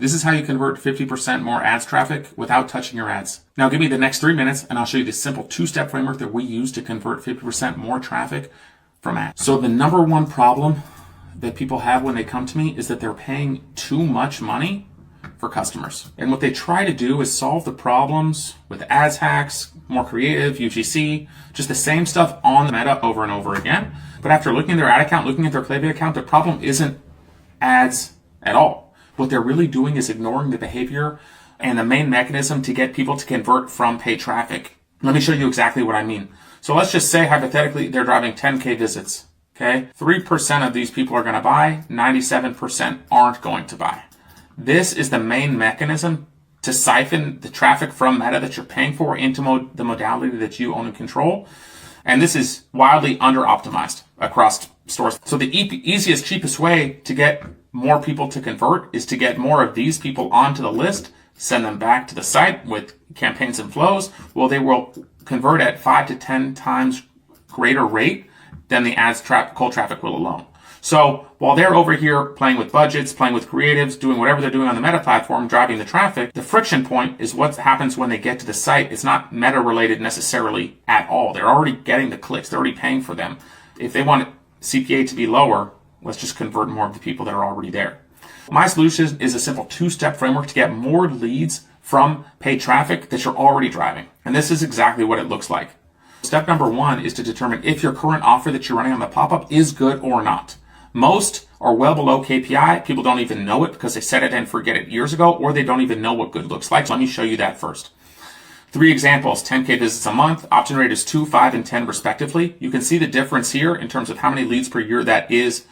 This is how you convert 50% more ads traffic without touching your ads. Now give me the next 3 minutes and I'll show you this simple 2-step framework that we use to convert 50% more traffic from ads. So the number one problem that people have when they come to me is that they're paying too much money for customers. And what they try to do is solve the problems with ads hacks, more creative, UGC, just the same stuff on the Meta over and over again. But after looking at their ad account, looking at their Klaviyo account, the problem isn't ads at all. What they're really doing is ignoring the behavior and the main mechanism to get people to convert from paid traffic. Let me show you exactly what I mean. So let's just say hypothetically they're driving 10K visits. Okay, 3% of these people are going to buy, 97% aren't going to buy. This is the main mechanism to siphon the traffic from Meta that you're paying for into the modality that you own and control. And this is wildly under-optimized across stores. So the easiest, cheapest way to get more people to convert is to get more of these people onto the list, send them back to the site with campaigns and flows. Well, they will convert at 5 to 10 times greater rate than the ads cold traffic will alone. So while they're over here playing with budgets, playing with creatives, doing whatever they're doing on the Meta platform, driving the traffic, the friction point is what happens when they get to the site. It's not Meta related necessarily at all. They're already getting the clicks. They're already paying for them. If they want CPA to be lower, let's just convert more of the people that are already there. My solution is a simple 2-step framework to get more leads from paid traffic that you're already driving. And this is exactly what it looks like. Step number 1 is to determine if your current offer that you're running on the pop-up is good or not. Most are well below KPI. People don't even know it because they set it and forget it years ago, or they don't even know what good looks like. So let me show you that first. 3 examples, 10K visits a month, opt-in rate is 2, 5, and 10 respectively. You can see the difference here in terms of how many leads per year that is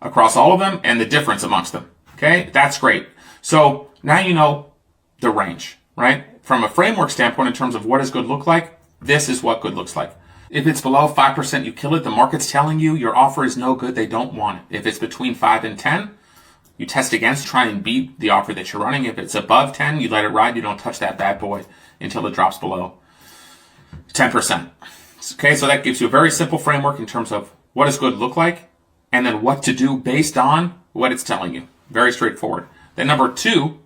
across all of them and the difference amongst them. Okay, that's great. So now you know the range, right? From a framework standpoint, in terms of what does good look like, this is what good looks like. If it's below 5%, you kill it. The market's telling you your offer is no good. They don't want it. If it's between 5 and 10, you test against, try and beat the offer that you're running. If it's above 10, you let it ride. You don't touch that bad boy until it drops below 10%. Okay, so that gives you a very simple framework in terms of what does good look like and then what to do based on what it's telling you. Very straightforward. Then number 2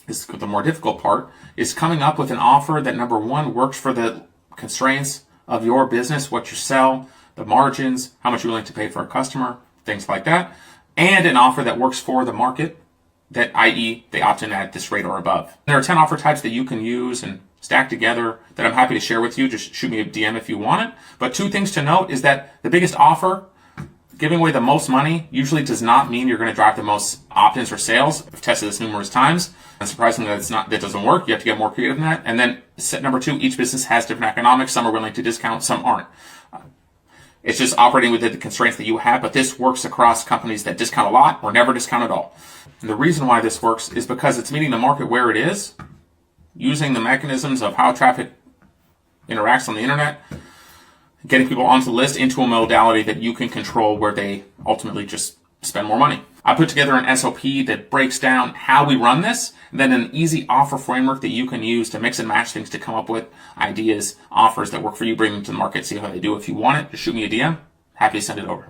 is the more difficult part, is coming up with an offer that, number 1, works for the constraints of your business, what you sell, the margins, how much you're willing to pay for a customer, things like that, and an offer that works for the market, that i.e. they opt in at this rate or above. There are 10 offer types that you can use and stack together that I'm happy to share with you. Just shoot me a DM if you want it. But 2 things to note is that the biggest offer, giving away the most money, usually does not mean you're going to drive the most opt-ins or sales. I've tested this numerous times, and surprisingly that doesn't work. You have to get more creative than that. And then number 2, each business has different economics. Some are willing to discount, some aren't. It's just operating within the constraints that you have, but this works across companies that discount a lot or never discount at all. And the reason why this works is because it's meeting the market where it is, using the mechanisms of how traffic interacts on the internet, getting people onto the list into a modality that you can control where they ultimately just spend more money. I put together an SOP that breaks down how we run this, and then an easy offer framework that you can use to mix and match things to come up with ideas, offers that work for you, bring them to the market, see how they do. If you want it, just shoot me a DM. Happy to send it over.